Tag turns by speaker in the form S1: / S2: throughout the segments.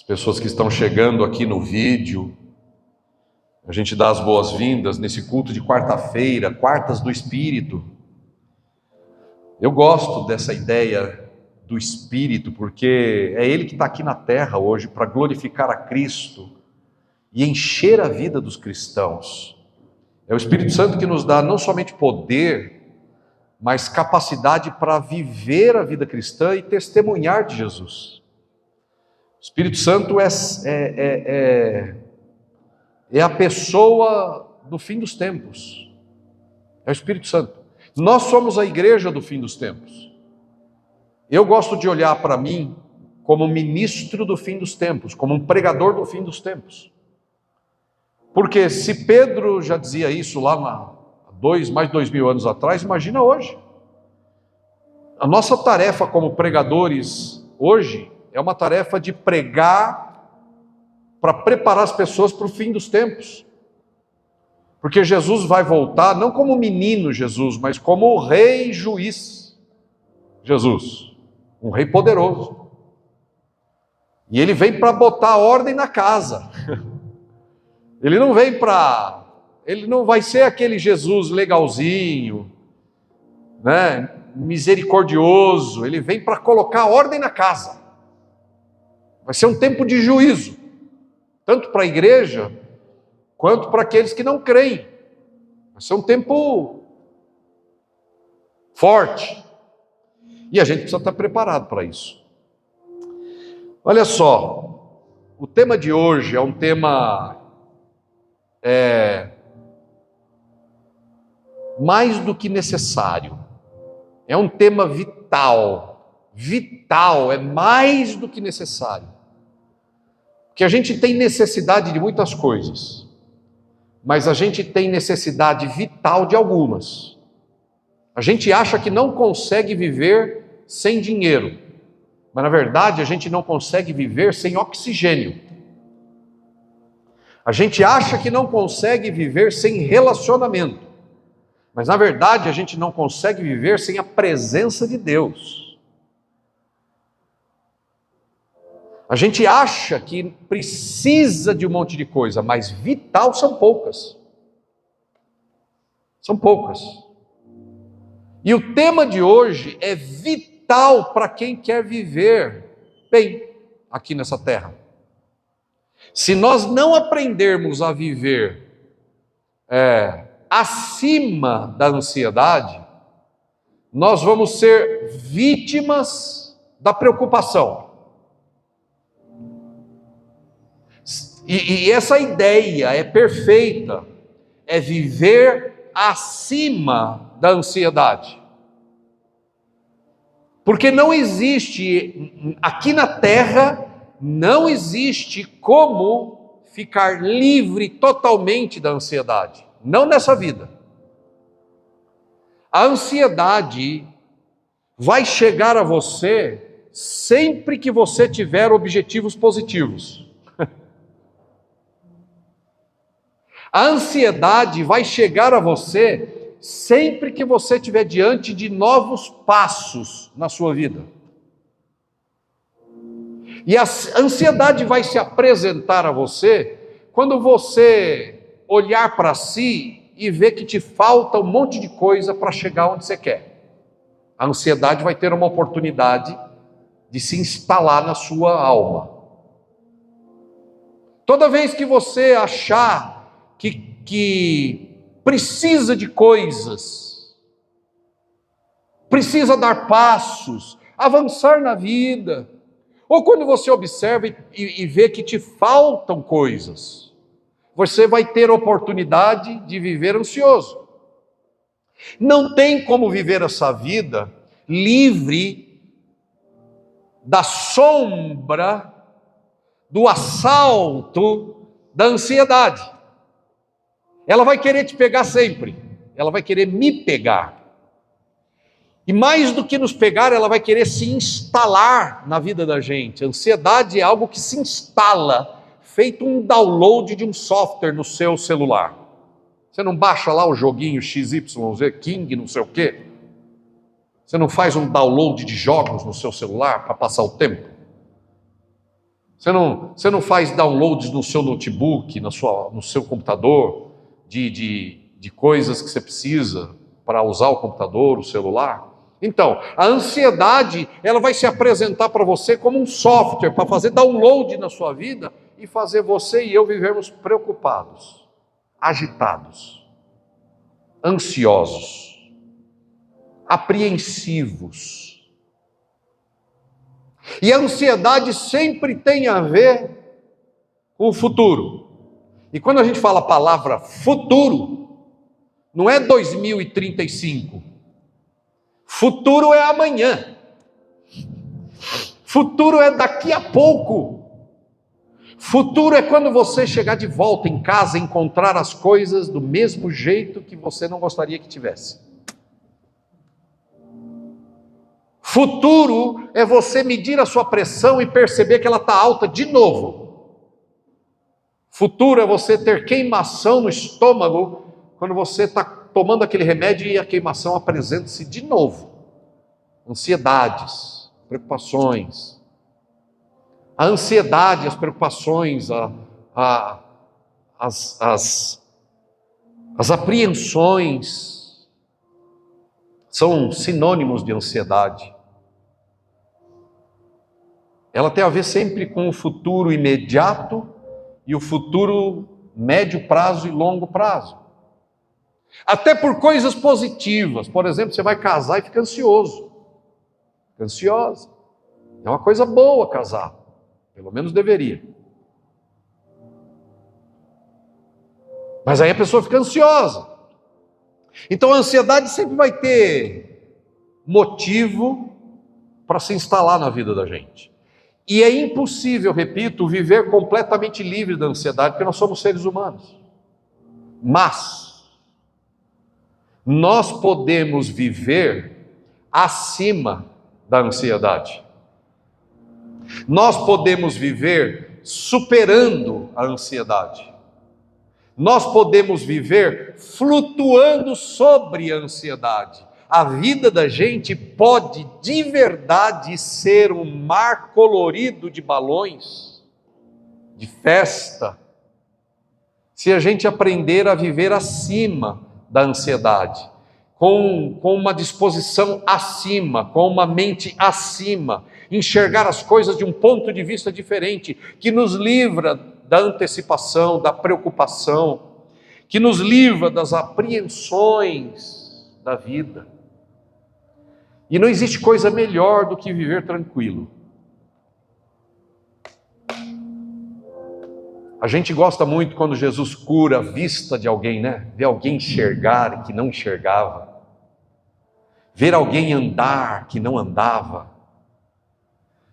S1: as pessoas que estão chegando aqui no vídeo. A gente dá as boas-vindas nesse culto de quarta-feira, Quartas do Espírito. Eu gosto dessa ideia do Espírito, porque é Ele que está aqui na terra hoje para glorificar a Cristo e encher a vida dos cristãos. É o Espírito Santo que nos dá não somente poder, mas capacidade para viver a vida cristã e testemunhar de Jesus. O Espírito Santo é a pessoa do fim dos tempos. É o Espírito Santo. Nós somos a igreja do fim dos tempos. Eu gosto de olhar para mim como ministro do fim dos tempos, como um pregador do fim dos tempos. Porque se Pedro já dizia isso lá mais de 2000 anos atrás, imagina hoje. A nossa tarefa como pregadores hoje é uma tarefa de pregar para preparar as pessoas para o fim dos tempos. Porque Jesus vai voltar, não como menino Jesus, mas como o rei juiz Jesus, um rei poderoso. E ele vem para botar ordem na casa. Ele não vai ser aquele Jesus legalzinho, né, misericordioso. Ele vem para colocar ordem na casa. Vai ser um tempo de juízo, tanto para a igreja, quanto para aqueles que não creem. Vai ser um tempo forte. E a gente precisa estar preparado para isso. Olha só, o tema de hoje é um tema mais do que necessário. É um tema vital. Vital, é mais do que necessário. Porque a gente tem necessidade de muitas coisas, mas a gente tem necessidade vital de algumas. A gente acha que não consegue viver sem dinheiro, mas na verdade a gente não consegue viver sem oxigênio. A gente acha que não consegue viver sem relacionamento, mas na verdade a gente não consegue viver sem a presença de Deus. A gente acha que precisa de um monte de coisa, mas vital são poucas. São poucas. E o tema de hoje é vital para quem quer viver bem aqui nessa terra. Se nós não aprendermos a viver acima da ansiedade, nós vamos ser vítimas da preocupação. E essa ideia é perfeita, é viver acima da ansiedade. Porque não existe, aqui na terra, não existe como ficar livre totalmente da ansiedade. Não nessa vida. A ansiedade vai chegar a você sempre que você tiver objetivos positivos. A ansiedade vai chegar a você sempre que você estiver diante de novos passos na sua vida. E a ansiedade vai se apresentar a você quando você olhar para si e ver que te falta um monte de coisa para chegar onde você quer. A ansiedade vai ter uma oportunidade de se instalar na sua alma. Toda vez que você achar que precisa de coisas, precisa dar passos, avançar na vida, ou quando você observa e vê que te faltam coisas, você vai ter oportunidade de viver ansioso. Não tem como viver essa vida livre da sombra, do assalto da ansiedade. Ela vai querer te pegar sempre, ela vai querer me pegar. E mais do que nos pegar, ela vai querer se instalar na vida da gente. A ansiedade é algo que se instala, feito um download de um software no seu celular. Você não baixa lá o joguinho XYZ, King, não sei o quê? Você não faz um download de jogos no seu celular para passar o tempo? Você não faz downloads no seu notebook, no seu computador, de coisas que você precisa para usar o computador, o celular. Então, a ansiedade, ela vai se apresentar para você como um software para fazer download na sua vida e fazer você e eu vivermos preocupados, agitados, ansiosos, apreensivos. E a ansiedade sempre tem a ver com o futuro. E quando a gente fala a palavra futuro, não é 2035. Futuro é amanhã. Futuro é daqui a pouco. Futuro é quando você chegar de volta em casa e encontrar as coisas do mesmo jeito que você não gostaria que tivesse. Futuro é você medir a sua pressão e perceber que ela está alta de novo. Futuro é você ter queimação no estômago quando você está tomando aquele remédio e a queimação apresenta-se de novo. Ansiedades, preocupações. A ansiedade, as preocupações, as apreensões são sinônimos de ansiedade. Ela tem a ver sempre com o futuro imediato e o futuro médio prazo e longo prazo. Até por coisas positivas. Por exemplo, você vai casar e fica ansioso. Fica ansiosa. É uma coisa boa casar. Pelo menos deveria. Mas aí a pessoa fica ansiosa. Então a ansiedade sempre vai ter motivo para se instalar na vida da gente. E é impossível, repito, viver completamente livre da ansiedade, porque nós somos seres humanos. Mas nós podemos viver acima da ansiedade. Nós podemos viver superando a ansiedade. Nós podemos viver flutuando sobre a ansiedade. A vida da gente pode de verdade ser um mar colorido de balões, de festa, se a gente aprender a viver acima da ansiedade, com uma disposição acima, com uma mente acima, enxergar as coisas de um ponto de vista diferente, que nos livra da antecipação, da preocupação, que nos livra das apreensões da vida. E não existe coisa melhor do que viver tranquilo. A gente gosta muito quando Jesus cura a vista de alguém, né? Ver alguém enxergar que não enxergava. Ver alguém andar que não andava.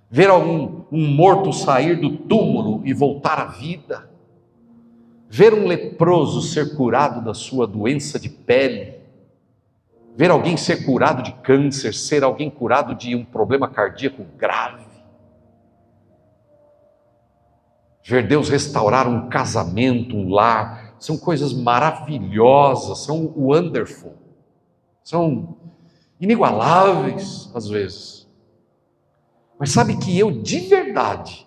S1: Ver um morto sair do túmulo e voltar à vida. Ver um leproso ser curado da sua doença de pele. Ver alguém ser curado de câncer, ser alguém curado de um problema cardíaco grave. Ver Deus restaurar um casamento, um lar, são coisas maravilhosas, são wonderful, são inigualáveis às vezes. Mas sabe que eu de verdade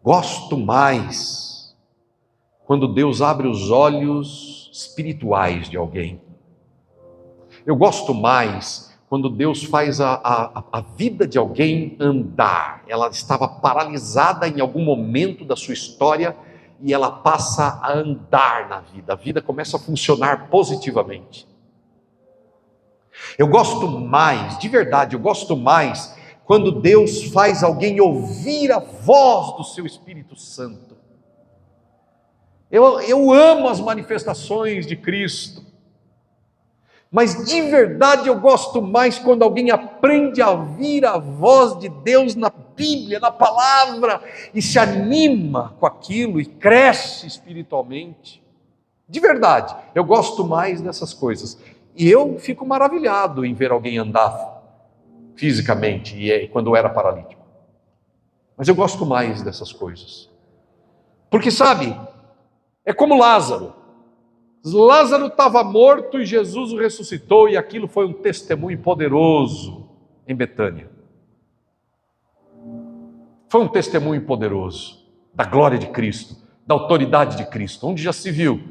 S1: gosto mais quando Deus abre os olhos espirituais de alguém. Eu gosto mais quando Deus faz a vida de alguém andar. Ela estava paralisada em algum momento da sua história e ela passa a andar na vida. A vida começa a funcionar positivamente. Eu gosto mais, de verdade, eu gosto mais quando Deus faz alguém ouvir a voz do seu Espírito Santo. Eu amo as manifestações de Cristo. Mas de verdade eu gosto mais quando alguém aprende a ouvir a voz de Deus na Bíblia, na palavra, e se anima com aquilo e cresce espiritualmente. De verdade, eu gosto mais dessas coisas. E eu fico maravilhado em ver alguém andar fisicamente, quando eu era paralítico. Mas eu gosto mais dessas coisas. Porque sabe, é como Lázaro. Lázaro estava morto e Jesus o ressuscitou, e aquilo foi um testemunho poderoso em Betânia. Foi um testemunho poderoso da glória de Cristo, da autoridade de Cristo, onde já se viu.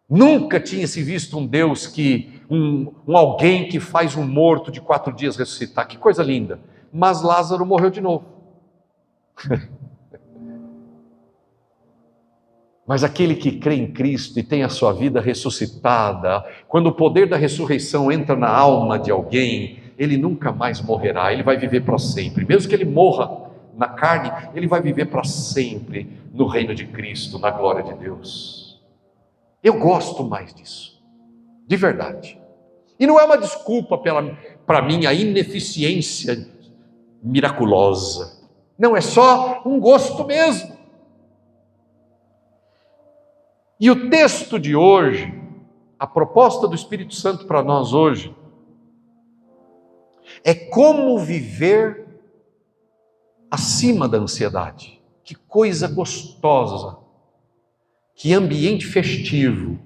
S1: Nunca tinha se visto um Deus um alguém que faz um morto de 4 dias ressuscitar. Que coisa linda. Mas Lázaro morreu de novo. Mas aquele que crê em Cristo e tem a sua vida ressuscitada, quando o poder da ressurreição entra na alma de alguém, ele nunca mais morrerá, ele vai viver para sempre. Mesmo que ele morra na carne, ele vai viver para sempre no reino de Cristo, na glória de Deus. Eu gosto mais disso, de verdade. E não é uma desculpa para minha ineficiência miraculosa. Não, é só um gosto mesmo. E o texto de hoje, a proposta do Espírito Santo para nós hoje, é como viver acima da ansiedade. Que coisa gostosa, que ambiente festivo,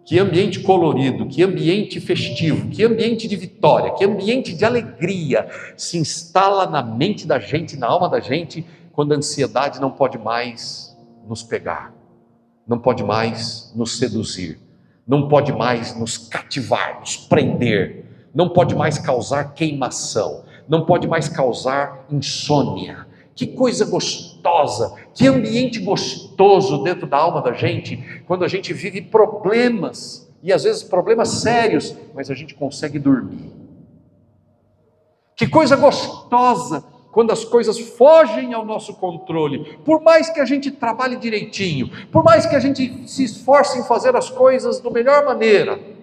S1: que ambiente colorido, que ambiente festivo, que ambiente de vitória, que ambiente de alegria se instala na mente da gente, na alma da gente, quando a ansiedade não pode mais nos pegar, não pode mais nos seduzir, não pode mais nos cativar, nos prender, não pode mais causar queimação, não pode mais causar insônia. Que coisa gostosa, que ambiente gostoso dentro da alma da gente, quando a gente vive problemas, e às vezes problemas sérios, mas a gente consegue dormir. Que coisa gostosa, quando as coisas fogem ao nosso controle, por mais que a gente trabalhe direitinho, por mais que a gente se esforce em fazer as coisas da melhor maneira.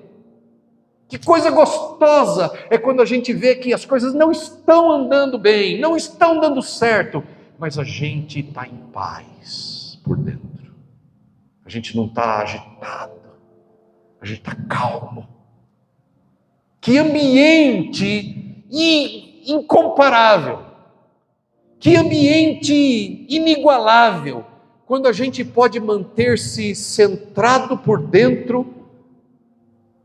S1: Que coisa gostosa é quando a gente vê que as coisas não estão andando bem, não estão dando certo, mas a gente está em paz por dentro. A gente não está agitado, a gente está calmo. Que ambiente incomparável, que ambiente inigualável, quando a gente pode manter-se centrado por dentro,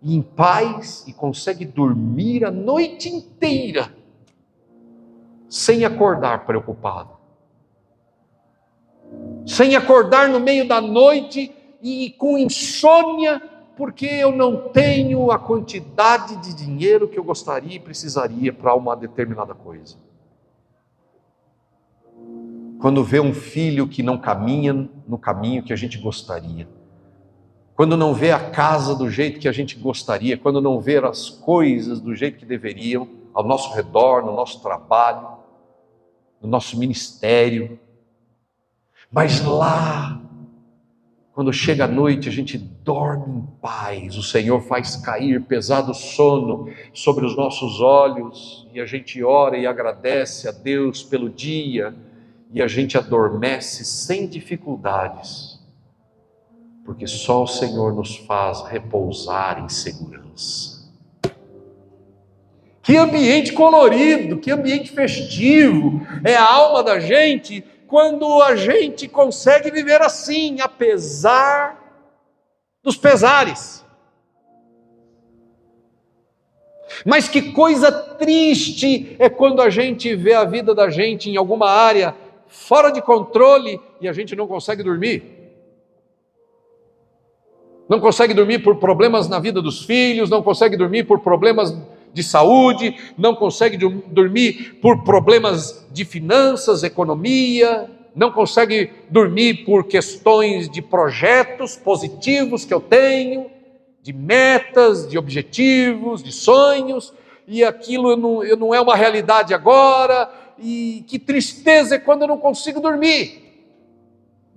S1: em paz, e consegue dormir a noite inteira sem acordar preocupado, sem acordar no meio da noite e com insônia, porque eu não tenho a quantidade de dinheiro que eu gostaria e precisaria para uma determinada coisa. Quando vê um filho que não caminha no caminho que a gente gostaria, quando não vê a casa do jeito que a gente gostaria, quando não vê as coisas do jeito que deveriam, ao nosso redor, no nosso trabalho, no nosso ministério. Mas lá, quando chega a noite, a gente dorme em paz, o Senhor faz cair pesado sono sobre os nossos olhos, e a gente ora e agradece a Deus pelo dia, e a gente adormece sem dificuldades, porque só o Senhor nos faz repousar em segurança. Que ambiente colorido, que ambiente festivo é a alma da gente, quando a gente consegue viver assim, apesar dos pesares. Mas que coisa triste é quando a gente vê a vida da gente em alguma área fora de controle e a gente não consegue dormir. Não consegue dormir por problemas na vida dos filhos, não consegue dormir por problemas de saúde, não consegue dormir por problemas de finanças, economia, não consegue dormir por questões de projetos positivos que eu tenho, de metas, de objetivos, de sonhos, e aquilo não é uma realidade agora, e que tristeza é quando eu não consigo dormir.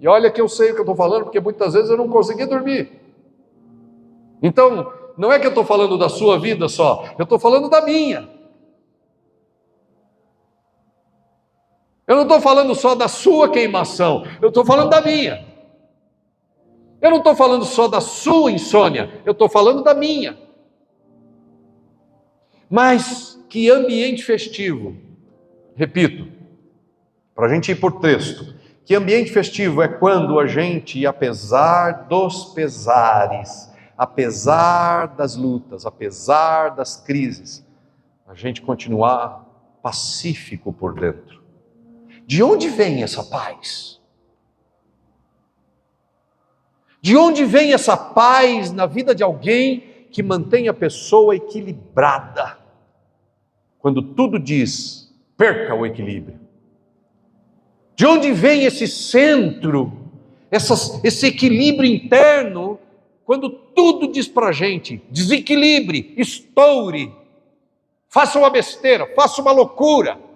S1: E olha que eu sei o que eu estou falando, porque muitas vezes eu não consegui dormir. Então, não é que eu estou falando da sua vida só, eu estou falando da minha. Eu não estou falando só da sua queimação, eu estou falando da minha. Eu não estou falando só da sua insônia, eu estou falando da minha. Mas que ambiente festivo, repito, para a gente ir por texto, que ambiente festivo é quando a gente, apesar dos pesares, apesar das lutas, apesar das crises, a gente continuar pacífico por dentro, De onde vem essa paz? De onde vem essa paz na vida de alguém que mantém a pessoa equilibrada? Quando tudo diz, perca o equilíbrio. De onde vem esse centro, esse equilíbrio interno, quando tudo diz para a gente, desequilibre, estoure, faça uma besteira, faça uma loucura.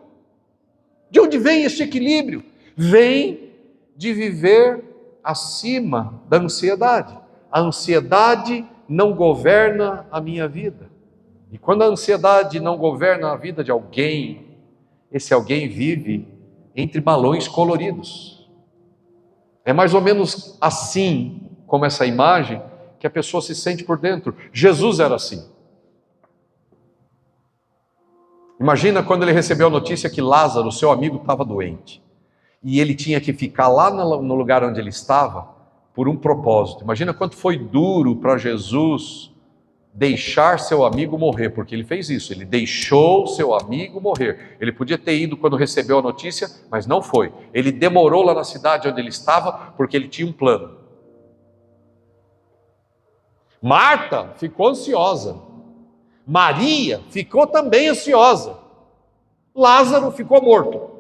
S1: De onde vem esse equilíbrio? Vem de viver acima da ansiedade. A ansiedade não governa a minha vida. E quando a ansiedade não governa a vida de alguém, esse alguém vive entre balões coloridos. É mais ou menos assim, como essa imagem, que a pessoa se sente por dentro. Jesus era assim. Imagina quando ele recebeu a notícia que Lázaro, seu amigo, estava doente. E ele tinha que ficar lá no lugar onde ele estava por um propósito. Imagina quanto foi duro para Jesus deixar seu amigo morrer, porque ele fez isso, ele deixou seu amigo morrer. Ele podia ter ido quando recebeu a notícia, mas não foi. Ele demorou lá na cidade onde ele estava, porque ele tinha um plano. Marta ficou ansiosa. Maria ficou também ansiosa. Lázaro ficou morto.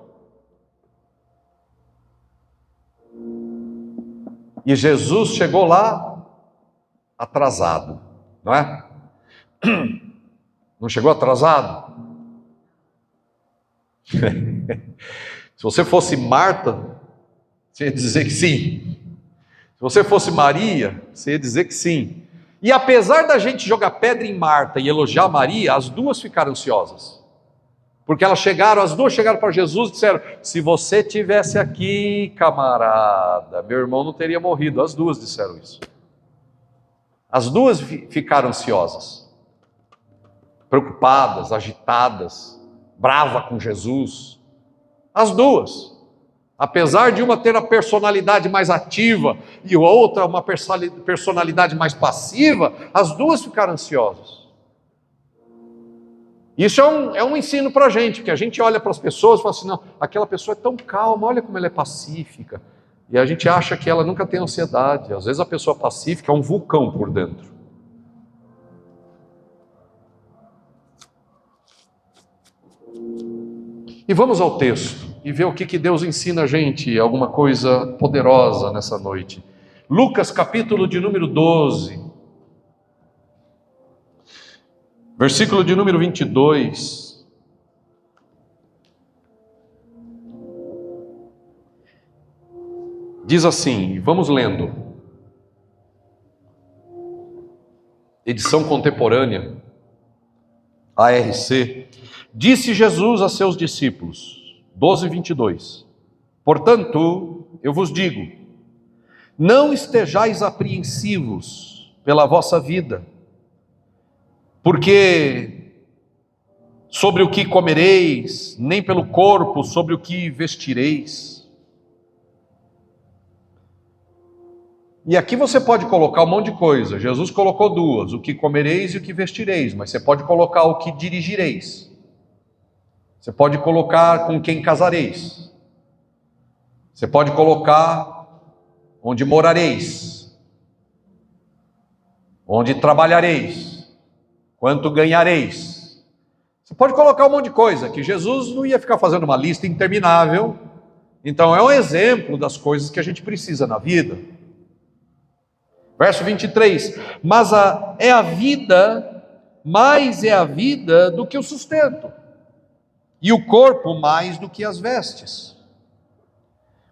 S1: E Jesus chegou lá atrasado, não é? Não chegou atrasado? Se você fosse Marta, você ia dizer que sim. Se você fosse Maria, você ia dizer que sim. E apesar da gente jogar pedra em Marta e elogiar Maria, as duas ficaram ansiosas. Porque as duas chegaram para Jesus e disseram, se você tivesse aqui, camarada, meu irmão não teria morrido. As duas disseram isso. As duas ficaram ansiosas, preocupadas, agitadas, bravas com Jesus. As duas. Apesar de uma ter a personalidade mais ativa e a outra uma personalidade mais passiva, as duas ficaram ansiosas. Isso é um ensino para a gente, porque a gente olha para as pessoas e fala assim, não, aquela pessoa é tão calma, olha como ela é pacífica. E a gente acha que ela nunca tem ansiedade. Às vezes a pessoa pacífica é um vulcão por dentro. E vamos ao texto e ver o que Deus ensina a gente, alguma coisa poderosa nessa noite. Lucas capítulo de número 12, versículo de número 22. Diz assim, vamos lendo. Edição contemporânea, ARC. Disse Jesus a seus discípulos, 12:22. Portanto, eu vos digo, não estejais apreensivos pela vossa vida, porque sobre o que comereis, nem pelo corpo sobre o que vestireis. E aqui você pode colocar um monte de coisa. Jesus colocou duas, o que comereis e o que vestireis, mas você pode colocar o que dirigireis. Você pode colocar com quem casareis. Você pode colocar onde morareis, onde trabalhareis, quanto ganhareis. Você pode colocar um monte de coisa, que Jesus não ia ficar fazendo uma lista interminável. Então é um exemplo das coisas que a gente precisa na vida. Verso 23, mas é a vida, mais é a vida do que o sustento, e o corpo mais do que as vestes.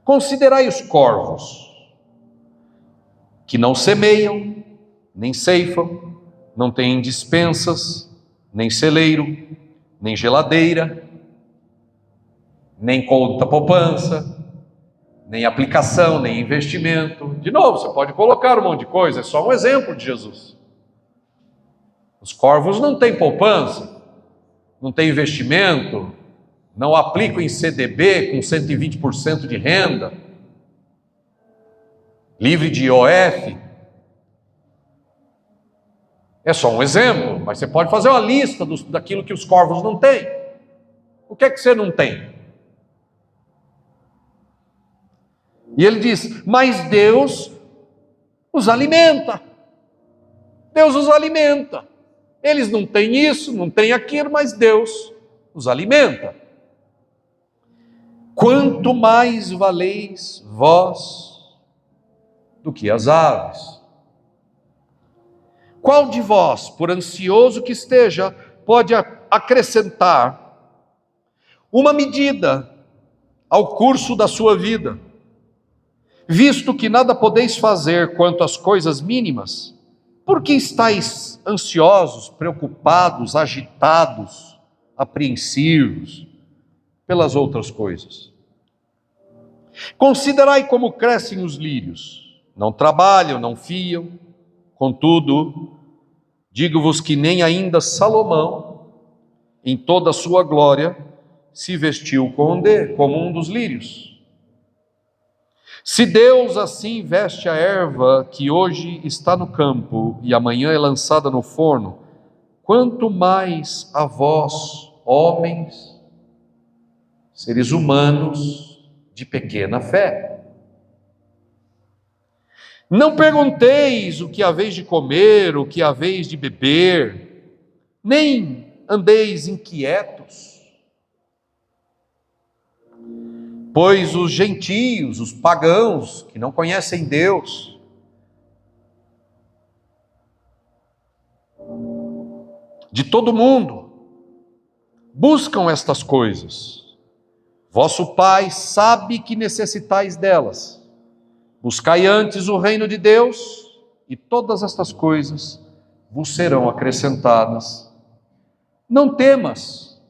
S1: Considerai os corvos, que não semeiam, nem ceifam, não têm despensas, nem celeiro, nem geladeira, nem conta poupança, nem aplicação, nem investimento. De novo, você pode colocar um monte de coisa, é só um exemplo de Jesus. Os corvos não têm poupança, não têm investimento, não aplicam em CDB com 120% de renda, livre de IOF. É só um exemplo, mas você pode fazer uma lista daquilo que os corvos não têm. O que é que você não tem? E ele diz: mas Deus os alimenta. Deus os alimenta. Eles não têm isso, não têm aquilo, mas Deus os alimenta. Quanto mais valeis vós do que as aves? Qual de vós, por ansioso que esteja, pode acrescentar uma medida ao curso da sua vida? Visto que nada podeis fazer quanto às coisas mínimas, por que estáis ansiosos, preocupados, agitados, apreensivos pelas outras coisas? Considerai como crescem os lírios, não trabalham, não fiam. Contudo, digo-vos que nem ainda Salomão, em toda a sua glória, se vestiu como um dos lírios. Se Deus assim veste a erva que hoje está no campo e amanhã é lançada no forno, quanto mais a vós, homens, seres humanos de pequena fé. Não pergunteis o que haveis de comer, o que haveis de beber, nem andeis inquietos. Pois os gentios, os pagãos, que não conhecem Deus, de todo mundo, buscam estas coisas. Vosso Pai sabe que necessitais delas. Buscai antes o reino de Deus, e todas estas coisas vos serão acrescentadas. Não temas,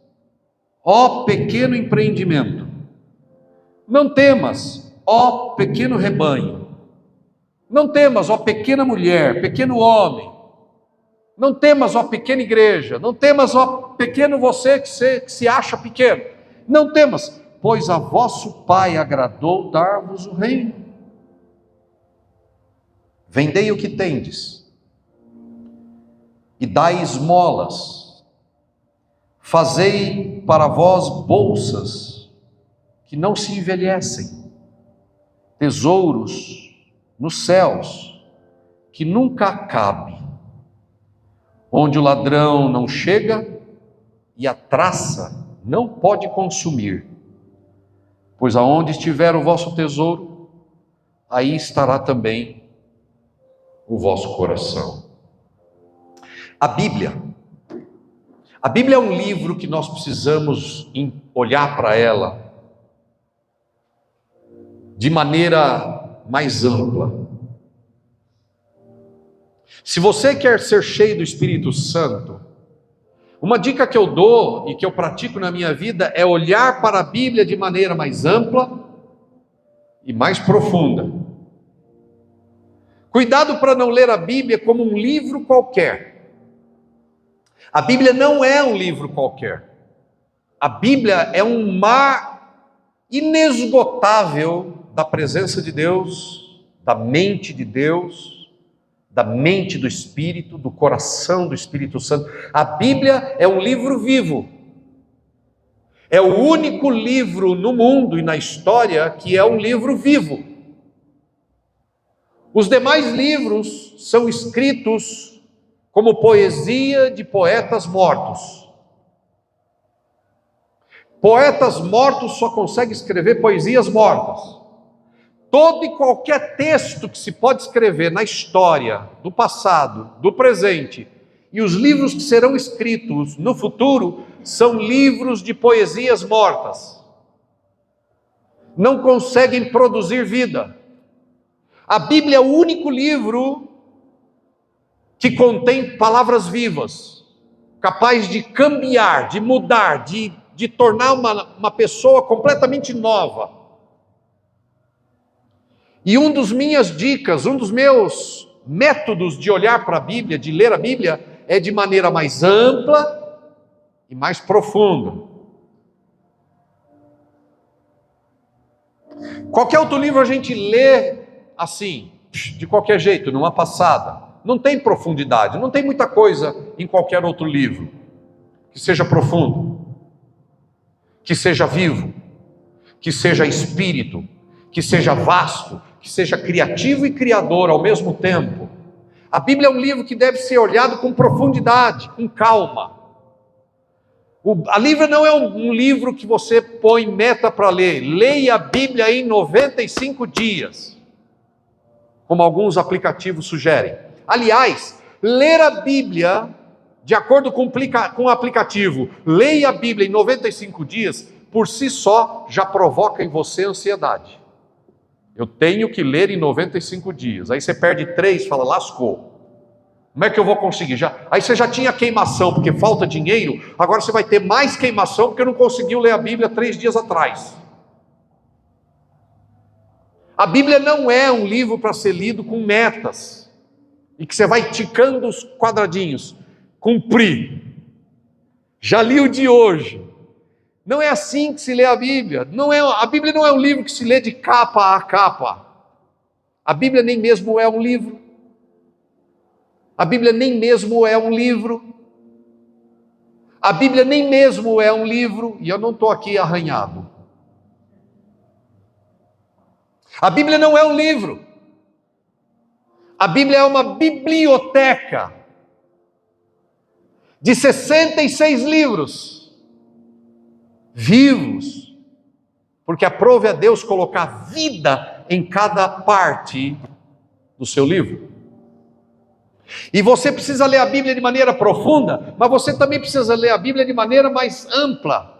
S1: ó pequeno empreendimento. Não temas, ó pequeno rebanho. Não temas, ó pequena mulher, pequeno homem. Não temas, ó pequena igreja. Não temas, ó pequeno você que se acha pequeno. Não temas, pois a vosso Pai agradou dar-vos o reino. Vendei o que tendes e dai esmolas. Fazei para vós bolsas que não se envelhecem, tesouros nos céus, que nunca acabe, onde o ladrão não chega e a traça não pode consumir. Pois aonde estiver o vosso tesouro, aí estará também o vosso coração. A Bíblia é um livro que nós precisamos olhar para ela de maneira mais ampla. Se você quer ser cheio do Espírito Santo, uma dica que eu dou e que eu pratico na minha vida é olhar para a Bíblia de maneira mais ampla e mais profunda. Cuidado para não ler a Bíblia como um livro qualquer. A Bíblia não é um livro qualquer. A Bíblia é um mar inesgotável da presença de Deus, da mente de Deus, da mente do Espírito, do coração do Espírito Santo. A Bíblia é um livro vivo. É o único livro no mundo e na história que é um livro vivo. Os demais livros são escritos como poesia de poetas mortos. Poetas mortos só conseguem escrever poesias mortas. Todo e qualquer texto que se pode escrever na história, do passado, do presente, e os livros que serão escritos no futuro, são livros de poesias mortas. Não conseguem produzir vida. A Bíblia é o único livro que contém palavras vivas, capaz de cambiar, de mudar, de tornar uma pessoa completamente nova. E um dos meus métodos de olhar para a Bíblia, de ler a Bíblia, é de maneira mais ampla e mais profunda. Qualquer outro livro a gente lê assim, de qualquer jeito, numa passada. Não tem profundidade, não tem muita coisa em qualquer outro livro que seja profundo, que seja vivo, que seja espírito, que seja vasto, que seja criativo e criador ao mesmo tempo. A Bíblia é um livro que deve ser olhado com profundidade, com calma. A Bíblia não é um livro que você põe meta para ler. Leia a Bíblia em 95 dias, como alguns aplicativos sugerem. Aliás, ler a Bíblia, de acordo com o aplicativo, leia a Bíblia em 95 dias, por si só já provoca em você ansiedade. Eu tenho que ler em 95 dias. Aí você perde 3, fala, lascou. Como é que eu vou conseguir? Aí você já tinha queimação, porque falta dinheiro, agora você vai ter mais queimação, porque não conseguiu ler a Bíblia 3 dias atrás. A Bíblia não é um livro para ser lido com metas, e que você vai ticando os quadradinhos, cumprir. Já li o de hoje. Não é assim que se lê a Bíblia. A Bíblia não é um livro que se lê de capa a capa. A Bíblia nem mesmo é um livro. A Bíblia nem mesmo é um livro. A Bíblia nem mesmo é um livro, e eu não estou aqui arranhado. A Bíblia não é um livro. A Bíblia é uma biblioteca de 66 livros vivos, porque aprove a Deus colocar vida em cada parte do seu livro. E você precisa ler a Bíblia de maneira profunda, mas você também precisa ler a Bíblia de maneira mais ampla.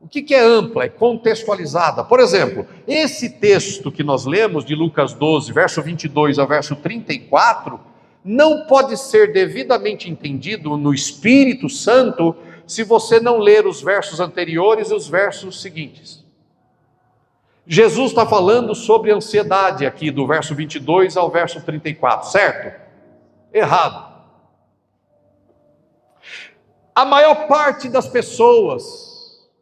S1: O que é ampla? É contextualizada. Por exemplo, esse texto que nós lemos de Lucas 12, verso 22 ao verso 34, não pode ser devidamente entendido no Espírito Santo se você não ler os versos anteriores e os versos seguintes. Jesus está falando sobre ansiedade aqui, do verso 22 ao verso 34, certo? Errado. A maior parte das pessoas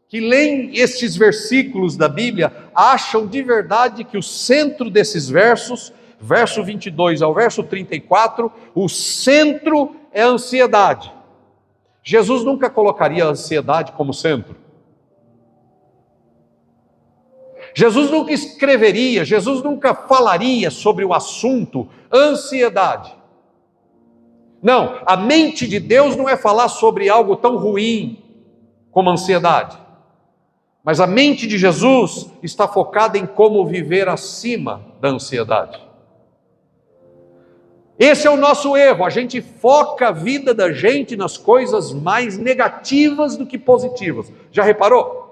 S1: que leem estes versículos da Bíblia acham de verdade que o centro desses versos, verso 22 ao verso 34, o centro é a ansiedade. Jesus nunca colocaria a ansiedade como centro. Jesus nunca escreveria, Jesus nunca falaria sobre o assunto ansiedade. Não, a mente de Deus não é falar sobre algo tão ruim como ansiedade. Mas a mente de Jesus está focada em como viver acima da ansiedade. Esse é o nosso erro, a gente foca a vida da gente nas coisas mais negativas do que positivas. Já reparou?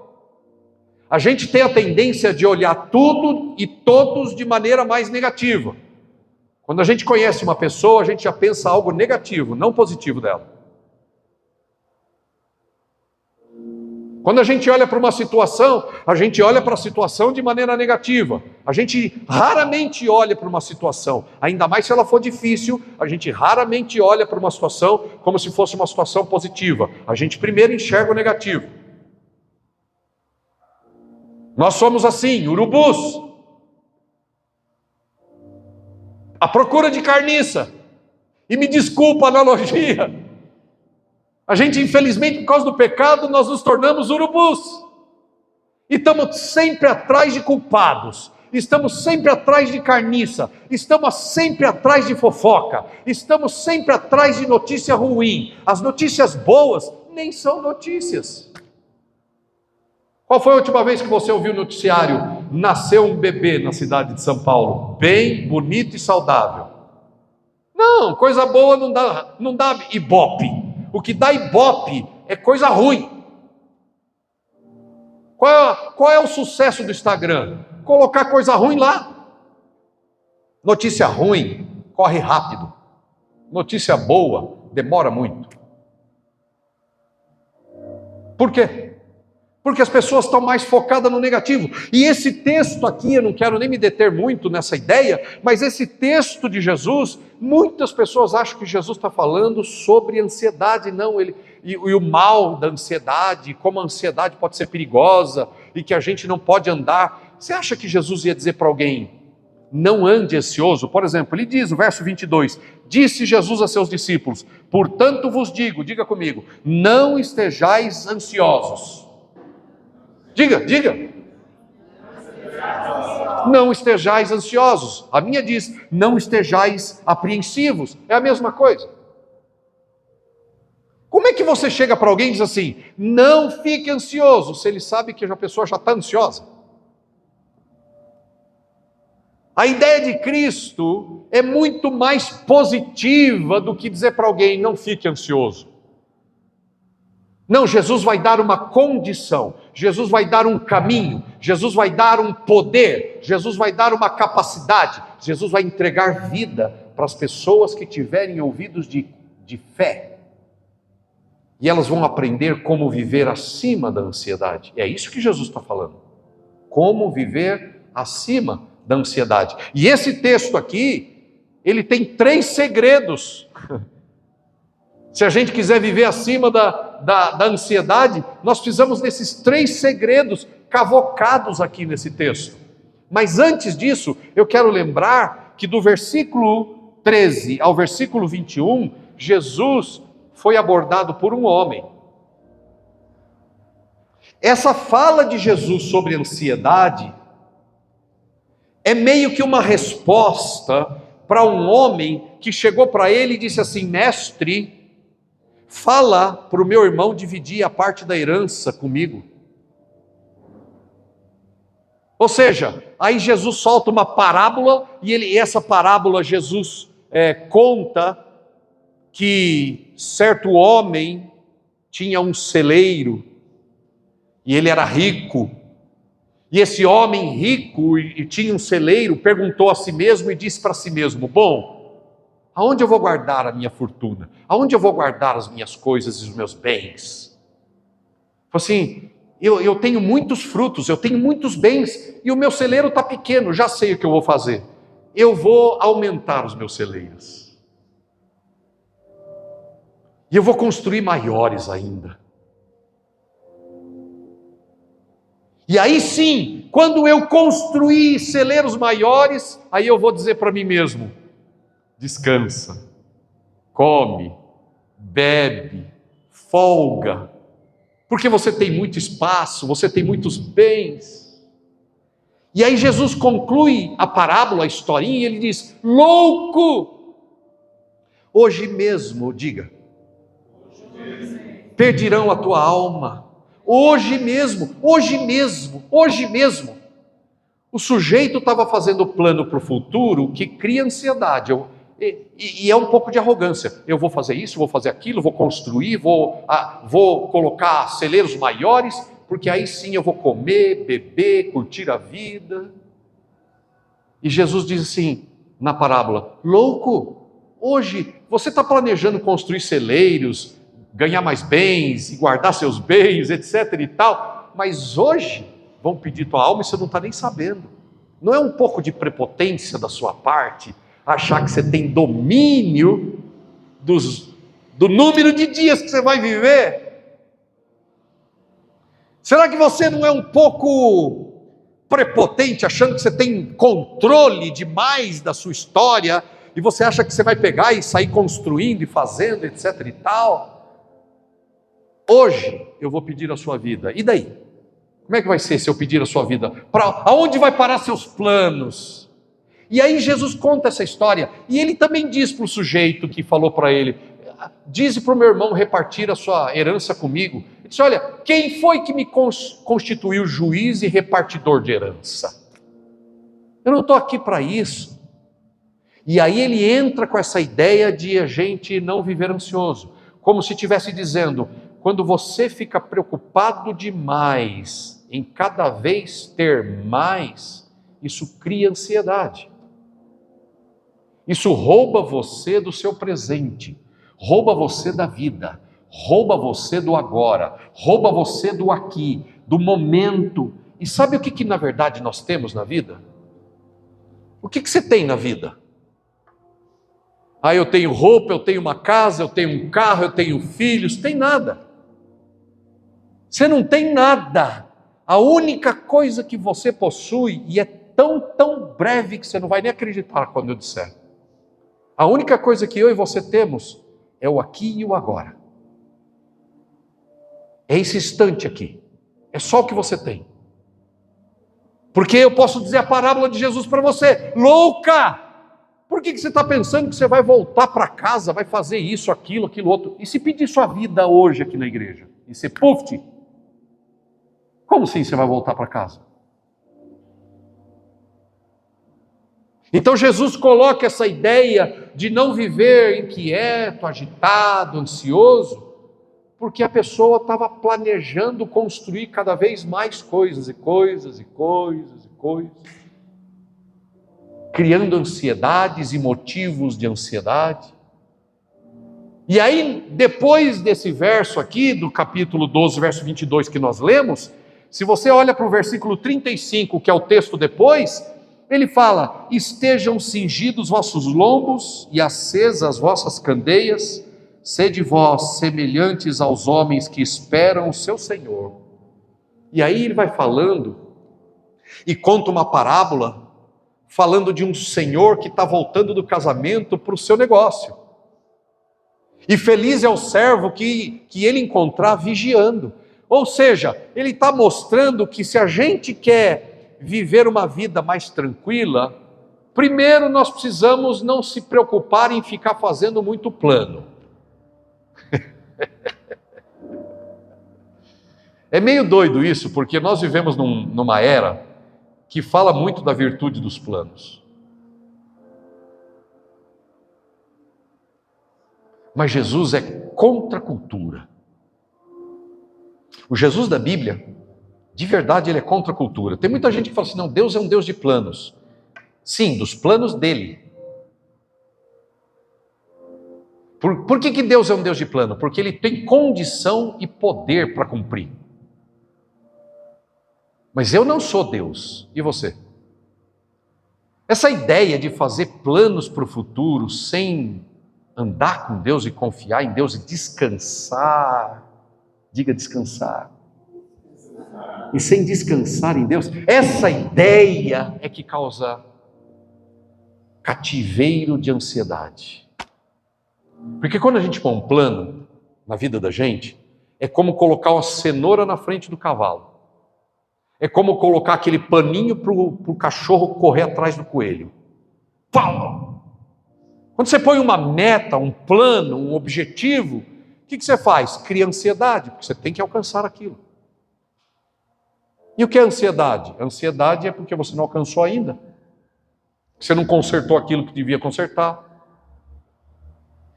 S1: A gente tem a tendência de olhar tudo e todos de maneira mais negativa. Quando a gente conhece uma pessoa, a gente já pensa algo negativo, não positivo dela. Quando a gente olha para uma situação, a gente olha para a situação de maneira negativa. A gente raramente olha para uma situação, ainda mais se ela for difícil, a gente raramente olha para uma situação como se fosse uma situação positiva. A gente primeiro enxerga o negativo. Nós somos assim, urubus. À procura de carniça. E me desculpa a analogia. A gente, infelizmente, por causa do pecado, nós nos tornamos urubus. E estamos sempre atrás de culpados. Estamos sempre atrás de carniça. Estamos sempre atrás de fofoca. Estamos sempre atrás de notícia ruim. As notícias boas nem são notícias. Qual foi a última vez que você ouviu o noticiário? Nasceu um bebê na cidade de São Paulo, bem bonito e saudável. Não, coisa boa não dá ibope. O que dá ibope é coisa ruim. Qual é o sucesso do Instagram? Colocar coisa ruim lá. Notícia ruim corre rápido. Notícia boa demora muito. Por quê? Porque as pessoas estão mais focadas no negativo. E esse texto aqui, eu não quero nem me deter muito nessa ideia, mas esse texto de Jesus, muitas pessoas acham que Jesus está falando sobre ansiedade, não, e o mal da ansiedade, como a ansiedade pode ser perigosa, e que a gente não pode andar. Você acha que Jesus ia dizer para alguém, não ande ansioso? Por exemplo, ele diz, no verso 22, disse Jesus a seus discípulos, portanto vos digo, diga comigo, não estejais ansiosos. Diga. Não estejais ansiosos. A minha diz, não estejais apreensivos. É a mesma coisa. Como é que você chega para alguém e diz assim, não fique ansioso, se ele sabe que a pessoa já está ansiosa? A ideia de Cristo é muito mais positiva do que dizer para alguém, não fique ansioso. Não, Jesus vai dar uma condição, Jesus vai dar um caminho, Jesus vai dar um poder, Jesus vai dar uma capacidade, Jesus vai entregar vida para as pessoas que tiverem ouvidos de fé. E elas vão aprender como viver acima da ansiedade. É isso que Jesus está falando. Como viver acima da ansiedade. E esse texto aqui, ele tem 3 segredos. Se a gente quiser viver acima da ansiedade, nós precisamos desses 3 segredos cavocados aqui nesse texto. Mas antes disso, eu quero lembrar que do versículo 13 ao versículo 21, Jesus foi abordado por um homem. Essa fala de Jesus sobre ansiedade é meio que uma resposta para um homem que chegou para ele e disse assim, mestre, fala para o meu irmão dividir a parte da herança comigo. Ou seja, aí Jesus solta uma parábola, e essa parábola Jesus conta que certo homem tinha um celeiro, e ele era rico, e esse homem rico e tinha um celeiro, perguntou a si mesmo e disse para si mesmo, bom, aonde eu vou guardar a minha fortuna? Aonde eu vou guardar as minhas coisas e os meus bens? Falei assim, eu tenho muitos frutos, eu tenho muitos bens, e o meu celeiro está pequeno, já sei o que eu vou fazer. Eu vou aumentar os meus celeiros. E eu vou construir maiores ainda. E aí sim, quando eu construir celeiros maiores, aí eu vou dizer para mim mesmo, descansa, come, bebe, folga, porque você tem muito espaço, você tem muitos bens. E aí Jesus conclui a parábola, a historinha, e ele diz, louco, hoje mesmo, diga, perderão a tua alma, hoje mesmo, hoje mesmo, hoje mesmo. O sujeito estava fazendo plano para o futuro que cria ansiedade, e é um pouco de arrogância, eu vou fazer isso, vou fazer aquilo, vou construir, vou colocar celeiros maiores, porque aí sim eu vou comer, beber, curtir a vida. E Jesus diz assim, na parábola, louco, hoje você está planejando construir celeiros, ganhar mais bens e guardar seus bens, etc e tal, mas hoje vão pedir tua alma e você não está nem sabendo. Não é um pouco de prepotência da sua parte achar que você tem domínio do número de dias que você vai viver? Será que você não é um pouco prepotente achando que você tem controle demais da sua história e você acha que você vai pegar e sair construindo e fazendo, etc e tal? Hoje eu vou pedir a sua vida. E daí? Como é que vai ser se eu pedir a sua vida? Aonde vai parar seus planos? E aí Jesus conta essa história. E ele também diz para o sujeito que falou para ele, dize para o meu irmão repartir a sua herança comigo. Ele disse, olha, quem foi que me constituiu juiz e repartidor de herança? Eu não estou aqui para isso. E aí ele entra com essa ideia de a gente não viver ansioso. Como se estivesse dizendo, quando você fica preocupado demais em cada vez ter mais, isso cria ansiedade. Isso rouba você do seu presente, rouba você da vida, rouba você do agora, rouba você do aqui, do momento. E sabe o que na verdade nós temos na vida? O que você tem na vida? Eu tenho roupa, eu tenho uma casa, eu tenho um carro, eu tenho filhos, tem nada. Você não tem nada. A única coisa que você possui, e é tão breve que você não vai nem acreditar quando eu disser. A única coisa que eu e você temos é o aqui e o agora. É esse instante aqui. É só o que você tem. Porque eu posso dizer a parábola de Jesus para você: louca! Por que você está pensando que você vai voltar para casa, vai fazer isso, aquilo outro? E se pedir sua vida hoje aqui na igreja? E você, puf, como assim você vai voltar para casa? Então Jesus coloca essa ideia de não viver inquieto, agitado, ansioso, porque a pessoa estava planejando construir cada vez mais coisas, criando ansiedades e motivos de ansiedade. E aí, depois desse verso aqui, do capítulo 12, verso 22 que nós lemos, se você olha para o versículo 35, que é o texto depois, ele fala: estejam cingidos vossos lombos e acesas as vossas candeias, sede vós semelhantes aos homens que esperam o seu Senhor. E aí ele vai falando e conta uma parábola, falando de um senhor que está voltando do casamento para o seu negócio. E feliz é o servo que ele encontrar vigiando. Ou seja, ele está mostrando que se a gente quer viver uma vida mais tranquila, primeiro nós precisamos não se preocupar em ficar fazendo muito plano. É meio doido isso, porque nós vivemos numa era que fala muito da virtude dos planos. Mas Jesus é contra a cultura. O Jesus da Bíblia, de verdade, ele é contra a cultura. Tem muita gente que fala assim: não, Deus é um Deus de planos. Sim, dos planos dele. Por que Deus é um Deus de plano? Porque ele tem condição e poder para cumprir. Mas eu não sou Deus, e você? Essa ideia de fazer planos para o futuro sem andar com Deus e confiar em Deus e descansar, diga descansar, e sem descansar em Deus, essa ideia é que causa cativeiro de ansiedade. Porque quando a gente põe um plano na vida da gente, é como colocar uma cenoura na frente do cavalo. É como colocar aquele paninho para o cachorro correr atrás do coelho. Pau! Quando você põe uma meta, um plano, um objetivo, o que você faz? Cria ansiedade, porque você tem que alcançar aquilo. E o que é ansiedade? Ansiedade é porque você não alcançou ainda. Você não consertou aquilo que devia consertar.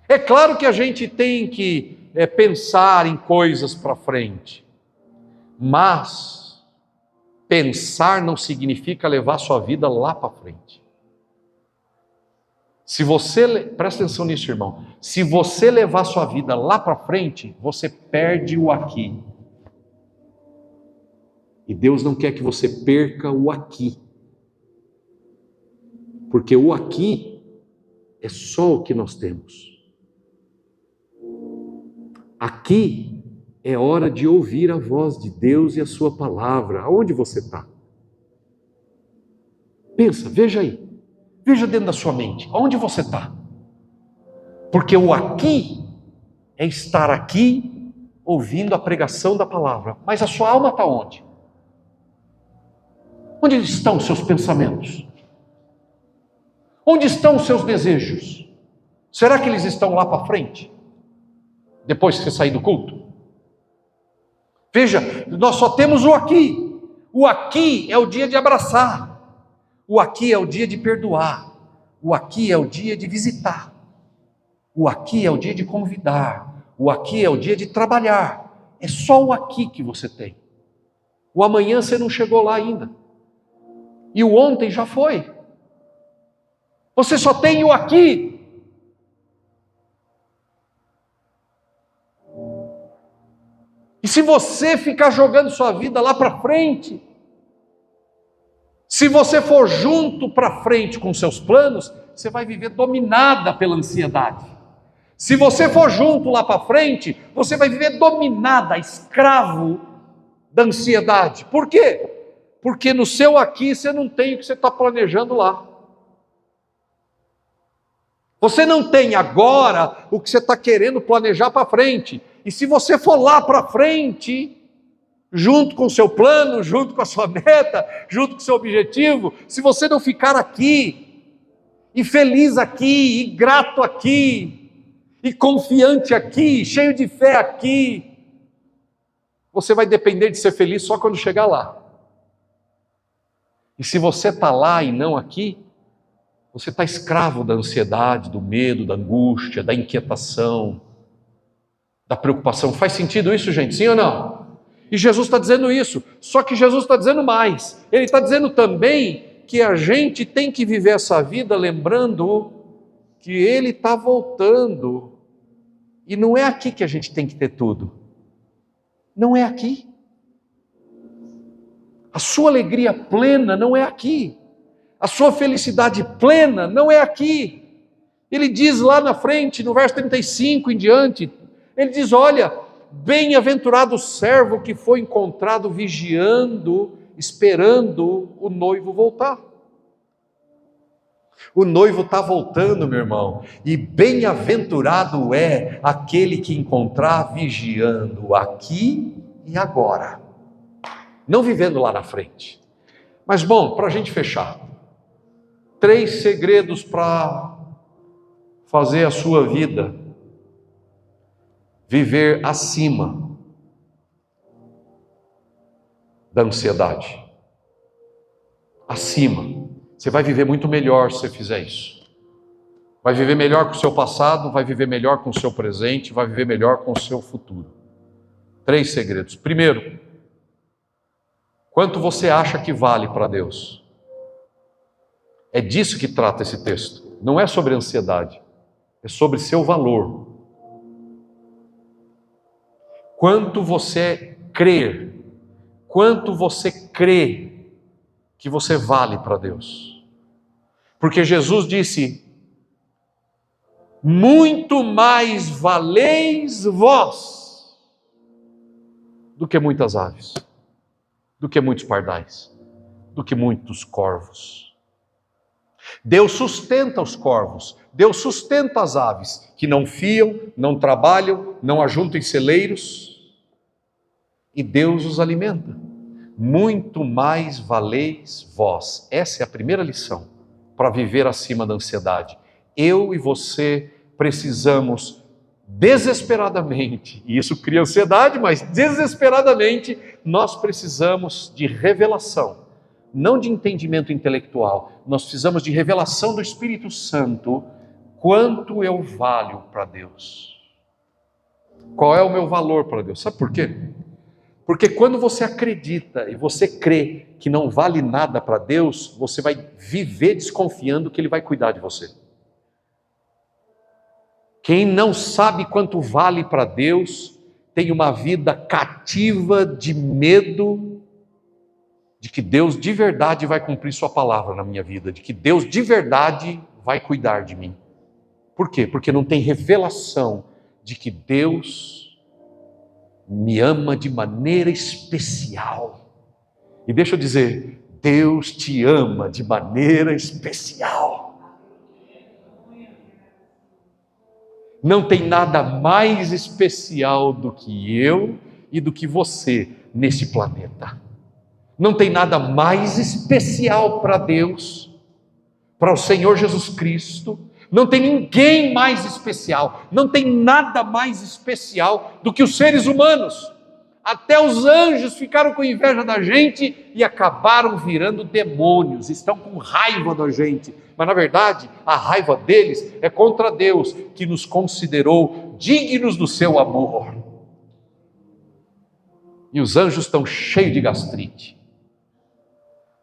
S1: É claro que a gente tem que pensar em coisas para frente, mas pensar não significa levar sua vida lá para frente. Se você, presta atenção nisso, irmão, se você levar sua vida lá para frente, você perde o aqui. E Deus não quer que você perca o aqui. Porque o aqui é só o que nós temos. Aqui é hora de ouvir a voz de Deus e a sua palavra. Aonde você está? Pensa, veja aí. Veja dentro da sua mente. Aonde você está? Porque o aqui é estar aqui ouvindo a pregação da palavra. Mas a sua alma está onde? Onde estão os seus pensamentos? Onde estão os seus desejos? Será que eles estão lá para frente? Depois que você sair do culto? Veja, nós só temos o aqui. O aqui é o dia de abraçar. O aqui é o dia de perdoar. O aqui é o dia de visitar. O aqui é o dia de convidar. O aqui é o dia de trabalhar. É só o aqui que você tem. O amanhã você não chegou lá ainda. E o ontem já foi. Você só tem o aqui. E se você ficar jogando sua vida lá para frente, se você for junto para frente com seus planos, você vai viver dominada pela ansiedade. Se você for junto lá para frente, você vai viver dominada, escravo da ansiedade. Por quê? Porque no seu aqui você não tem o que você está planejando lá. Você não tem agora o que você está querendo planejar para frente. E se você for lá para frente, junto com o seu plano, junto com a sua meta, junto com o seu objetivo, se você não ficar aqui, e feliz aqui, e grato aqui, e confiante aqui, cheio de fé aqui, você vai depender de ser feliz só quando chegar lá. E se você está lá e não aqui, você está escravo da ansiedade, do medo, da angústia, da inquietação, da preocupação. Faz sentido isso, gente? Sim ou não? E Jesus está dizendo isso, só que Jesus está dizendo mais. Ele está dizendo também que a gente tem que viver essa vida lembrando que Ele está voltando. E não é aqui que a gente tem que ter tudo. Não é aqui. A sua alegria plena não é aqui. A sua felicidade plena não é aqui. Ele diz lá na frente, no verso 35 em diante, ele diz, olha, bem-aventurado o servo que foi encontrado vigiando, esperando o noivo voltar. O noivo está voltando, meu irmão, e bem-aventurado é aquele que encontrar vigiando aqui e agora, não vivendo lá na frente. Mas bom, para a gente fechar, 3 segredos para fazer a sua vida viver acima da ansiedade. Acima. Você vai viver muito melhor se você fizer isso. Vai viver melhor com o seu passado, vai viver melhor com o seu presente, vai viver melhor com o seu futuro. 3 segredos. Primeiro, quanto você acha que vale para Deus? É disso que trata esse texto. Não é sobre ansiedade, é sobre seu valor. Quanto você crê que você vale para Deus. Porque Jesus disse, muito mais valeis vós do que muitas aves, do que muitos pardais, do que muitos corvos. Deus sustenta os corvos, Deus sustenta as aves, que não fiam, não trabalham, não ajuntam em celeiros, e Deus os alimenta. Muito mais valeis vós. Essa é a primeira lição para viver acima da ansiedade. Eu e você precisamos desesperadamente, e isso cria ansiedade, mas desesperadamente nós precisamos de revelação, não de entendimento intelectual. Nós precisamos de revelação do Espírito Santo. Quanto eu valho para Deus? Qual é o meu valor para Deus? Sabe por quê? Porque quando você acredita e você crê que não vale nada para Deus, você vai viver desconfiando que Ele vai cuidar de você. Quem não sabe quanto vale para Deus, tem uma vida cativa de medo de que Deus de verdade vai cumprir sua palavra na minha vida, de que Deus de verdade vai cuidar de mim. Por quê? Porque não tem revelação de que Deus me ama de maneira especial. E deixa eu dizer, Deus te ama de maneira especial. Não tem nada mais especial do que eu e do que você nesse planeta. Não tem nada mais especial para Deus, para o Senhor Jesus Cristo. Não tem ninguém mais especial, não tem nada mais especial do que os seres humanos. Até os anjos ficaram com inveja da gente e acabaram virando demônios, estão com raiva da gente. Mas na verdade, a raiva deles é contra Deus, que nos considerou dignos do seu amor. E os anjos estão cheios de gastrite.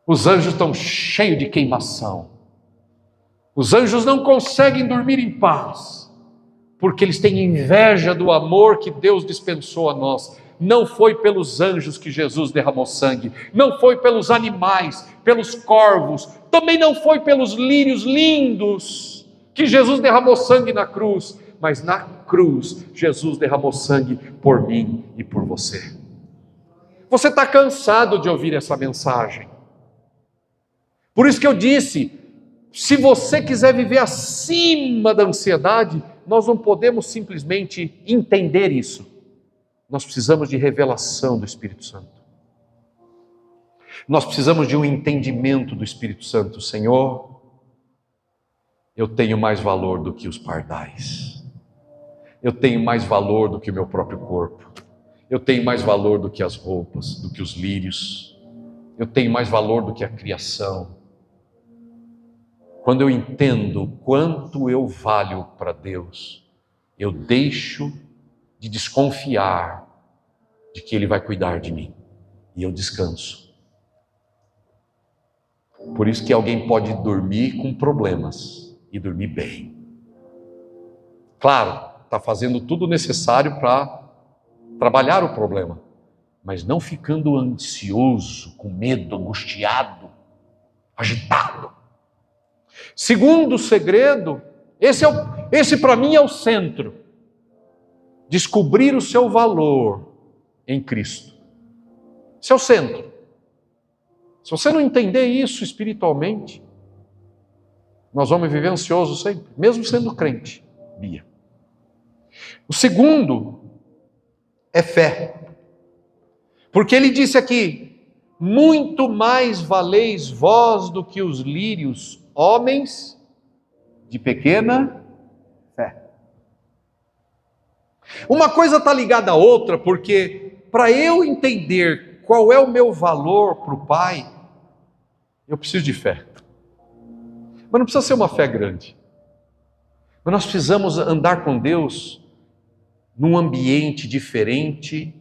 S1: Os anjos estão cheios de queimação. Os anjos não conseguem dormir em paz, porque eles têm inveja do amor que Deus dispensou a nós. Não foi pelos anjos que Jesus derramou sangue, não foi pelos animais, pelos corvos, também não foi pelos lírios lindos que Jesus derramou sangue na cruz, mas na cruz Jesus derramou sangue por mim e por você. Você está cansado de ouvir essa mensagem. Por isso que eu disse, se você quiser viver acima da ansiedade, nós não podemos simplesmente entender isso. Nós precisamos de revelação do Espírito Santo. Nós precisamos de um entendimento do Espírito Santo. Senhor, eu tenho mais valor do que os pardais. Eu tenho mais valor do que o meu próprio corpo. Eu tenho mais valor do que as roupas, do que os lírios. Eu tenho mais valor do que a criação. Quando eu entendo quanto eu valho para Deus, eu deixo de desconfiar de que Ele vai cuidar de mim. E eu descanso. Por isso que alguém pode dormir com problemas e dormir bem. Claro, está fazendo tudo o necessário para trabalhar o problema, mas não ficando ansioso, com medo, angustiado, agitado. Segundo segredo, esse para mim é o centro. Descobrir o seu valor em Cristo. Esse é o centro. Se você não entender isso espiritualmente, nós vamos viver ansiosos sempre, mesmo sendo crente, Bia. O segundo é fé. Porque ele disse aqui: muito mais valeis vós do que os lírios, homens de pequena fé. Uma coisa está ligada à outra, porque para eu entender qual é o meu valor para o Pai, eu preciso de fé. Mas não precisa ser uma fé grande. Mas nós precisamos andar com Deus num ambiente diferente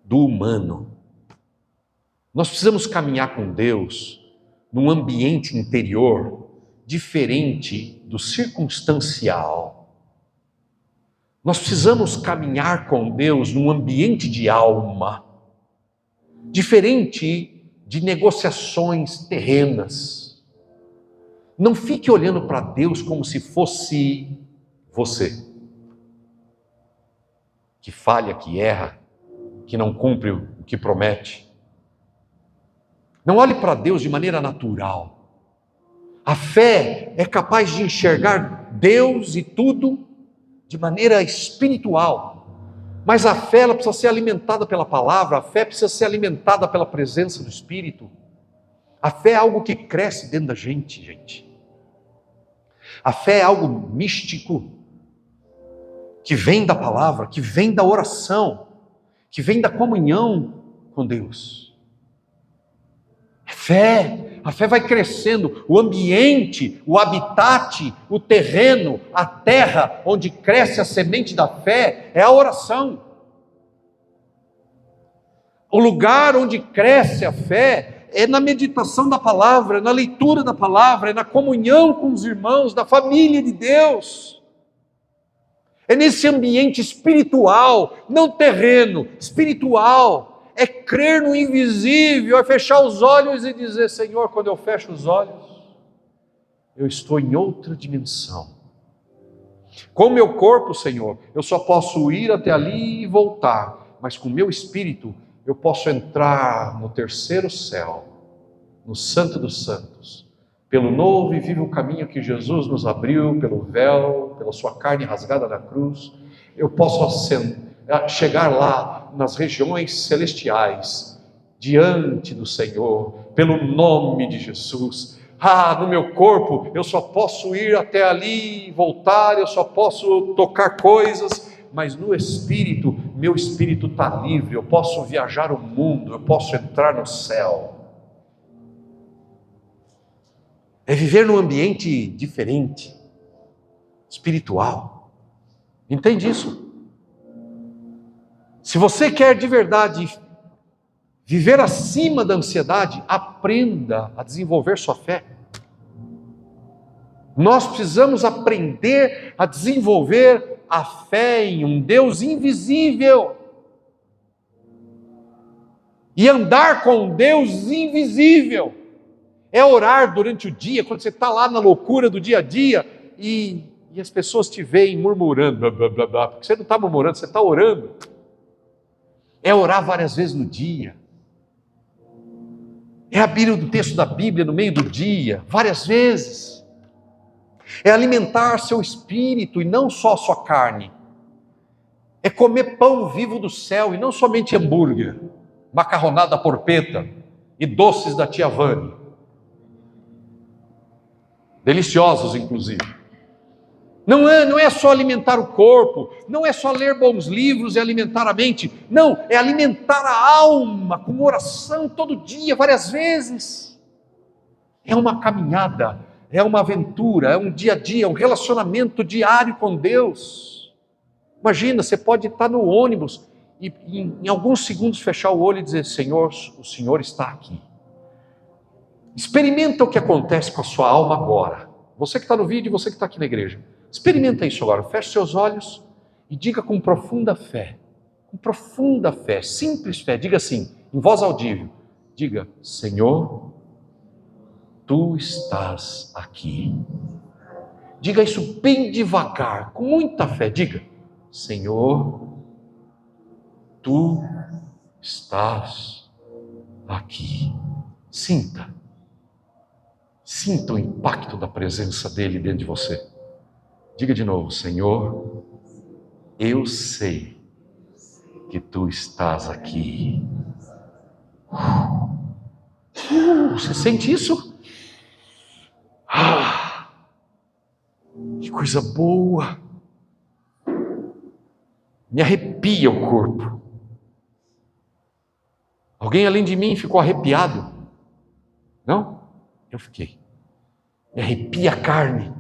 S1: do humano. Nós precisamos caminhar com Deus num ambiente interior diferente do circunstancial. Nós precisamos caminhar com Deus num ambiente de alma, diferente de negociações terrenas. Não fique olhando para Deus como se fosse você, que falha, que erra, que não cumpre o que promete. Não olhe para Deus de maneira natural. A fé é capaz de enxergar Deus e tudo de maneira espiritual. Mas a fé ela precisa ser alimentada pela palavra, a fé precisa ser alimentada pela presença do Espírito. A fé é algo que cresce dentro da gente. A fé é algo místico, que vem da palavra, que vem da oração, que vem da comunhão com Deus. A fé vai crescendo, o ambiente, o habitat, o terreno, a terra onde cresce a semente da fé é a oração. O lugar onde cresce a fé é na meditação da palavra, na leitura da palavra, é na comunhão com os irmãos, da família de Deus. É nesse ambiente espiritual, não terreno, espiritual. É crer no invisível, é fechar os olhos e dizer: Senhor, quando eu fecho os olhos, eu estou em outra dimensão. Com o meu corpo, Senhor, eu só posso ir até ali e voltar, mas com o meu espírito, eu posso entrar no terceiro céu, no Santo dos Santos, pelo novo e vivo caminho que Jesus nos abriu, pelo véu, pela sua carne rasgada na cruz. Eu posso chegar lá nas regiões celestiais, diante do Senhor, pelo nome de Jesus. No meu corpo eu só posso ir até ali e voltar, eu só posso tocar coisas, mas no Espírito, meu Espírito está livre, eu posso viajar o mundo, eu posso entrar no céu. É viver num ambiente diferente, espiritual. Entende isso? Se você quer de verdade viver acima da ansiedade, aprenda a desenvolver sua fé. Nós precisamos aprender a desenvolver a fé em um Deus invisível. E andar com um Deus invisível. É orar durante o dia, quando você está lá na loucura do dia a dia, e as pessoas te veem murmurando, blá, blá, blá, blá, porque você não está murmurando, você está orando. É orar várias vezes no dia. É abrir o texto da Bíblia no meio do dia, várias vezes. É alimentar seu espírito e não só a sua carne. É comer pão vivo do céu e não somente hambúrguer. macarronada porpeta e doces da tia Vani. Deliciosos, inclusive. Não é só alimentar o corpo, não é só ler bons livros e alimentar a mente, não, é alimentar a alma com oração todo dia, várias vezes. É uma caminhada, é uma aventura, é um dia a dia, um relacionamento diário com Deus. Imagina, você pode estar no ônibus e em alguns segundos fechar o olho e dizer: Senhor, o Senhor está aqui. Experimenta o que acontece com a sua alma agora. Você que está no vídeo e você que está aqui na igreja. Experimenta isso agora. Feche seus olhos e diga com profunda fé. Com profunda fé, simples fé. Diga assim, em voz audível. Diga: Senhor, Tu estás aqui. Diga isso bem devagar, com muita fé. Diga: Senhor, Tu estás aqui. Sinta. Sinta o impacto da presença dele dentro de você. Diga de novo: Senhor, eu sei que Tu estás aqui. Você sente isso? Que coisa boa. Me arrepia o corpo. Alguém além de mim ficou arrepiado? Não? Eu fiquei. Me arrepia a carne.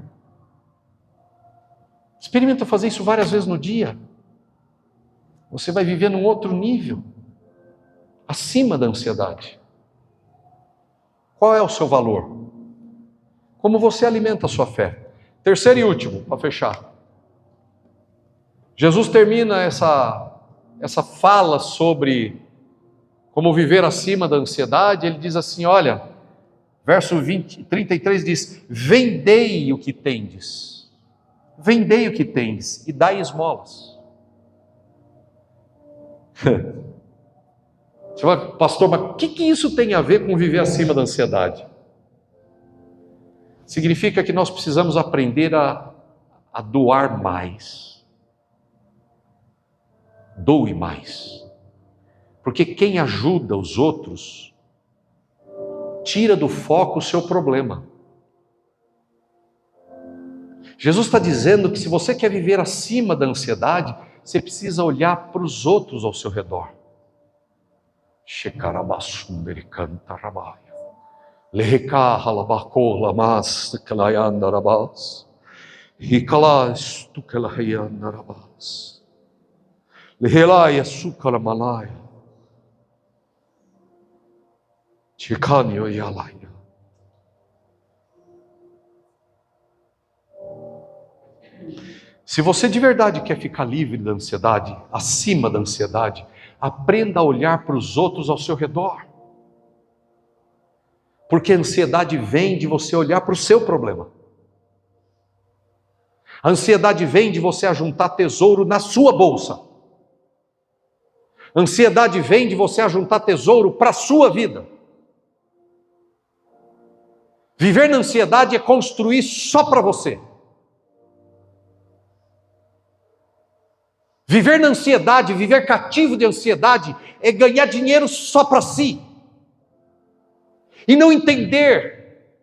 S1: Experimenta fazer isso várias vezes no dia. Você vai viver num outro nível, acima da ansiedade. Qual é o seu valor? Como você alimenta a sua fé? Terceiro e último, para fechar. Jesus termina essa fala sobre como viver acima da ansiedade. Ele diz assim, olha, verso 33 diz: vendei o que tendes. Vendei o que tendes e dai esmolas. Você fala: pastor, mas o que isso tem a ver com viver acima da ansiedade? Significa que nós precisamos aprender a doar mais. Doe mais. Porque quem ajuda os outros tira do foco o seu problema. Jesus está dizendo que se você quer viver acima da ansiedade, você precisa olhar para os outros ao seu redor. Se você de verdade quer ficar livre da ansiedade, acima da ansiedade, aprenda a olhar para os outros ao seu redor. Porque a ansiedade vem de você olhar para o seu problema. A ansiedade vem de você ajuntar tesouro na sua bolsa. A ansiedade vem de você ajuntar tesouro para a sua vida. Viver na ansiedade é construir só para você. Viver na ansiedade, viver cativo de ansiedade, é ganhar dinheiro só para si. E não entender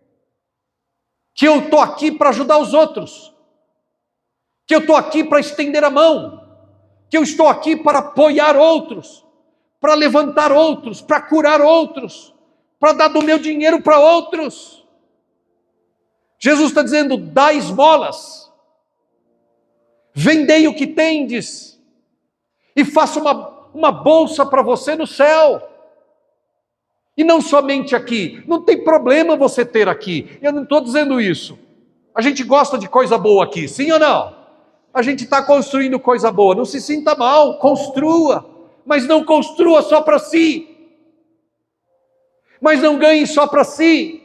S1: que eu estou aqui para ajudar os outros. Que eu estou aqui para estender a mão. Que eu estou aqui para apoiar outros. Para levantar outros, para curar outros. Para dar do meu dinheiro para outros. Jesus está dizendo: dá esmolas. Vendei o que tendes. E faça uma bolsa para você no céu. E não somente aqui. Não tem problema você ter aqui. Eu não estou dizendo isso. A gente gosta de coisa boa aqui, sim ou não? A gente está construindo coisa boa. Não se sinta mal, construa. Mas não construa só para si. Mas não ganhe só para si.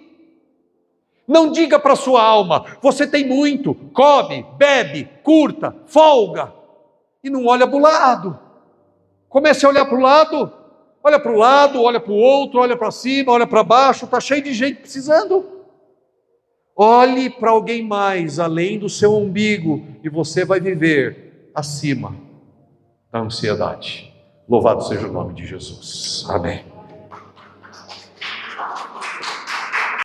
S1: Não diga para a sua alma: você tem muito, come, bebe, curta, folga. E não olha para o lado. Comece a olhar para o lado. Olha para o lado, olha para o outro, olha para cima, olha para baixo. Está cheio de gente precisando. Olhe para alguém mais, além do seu umbigo, e você vai viver acima da ansiedade. Louvado seja o nome de Jesus. Amém.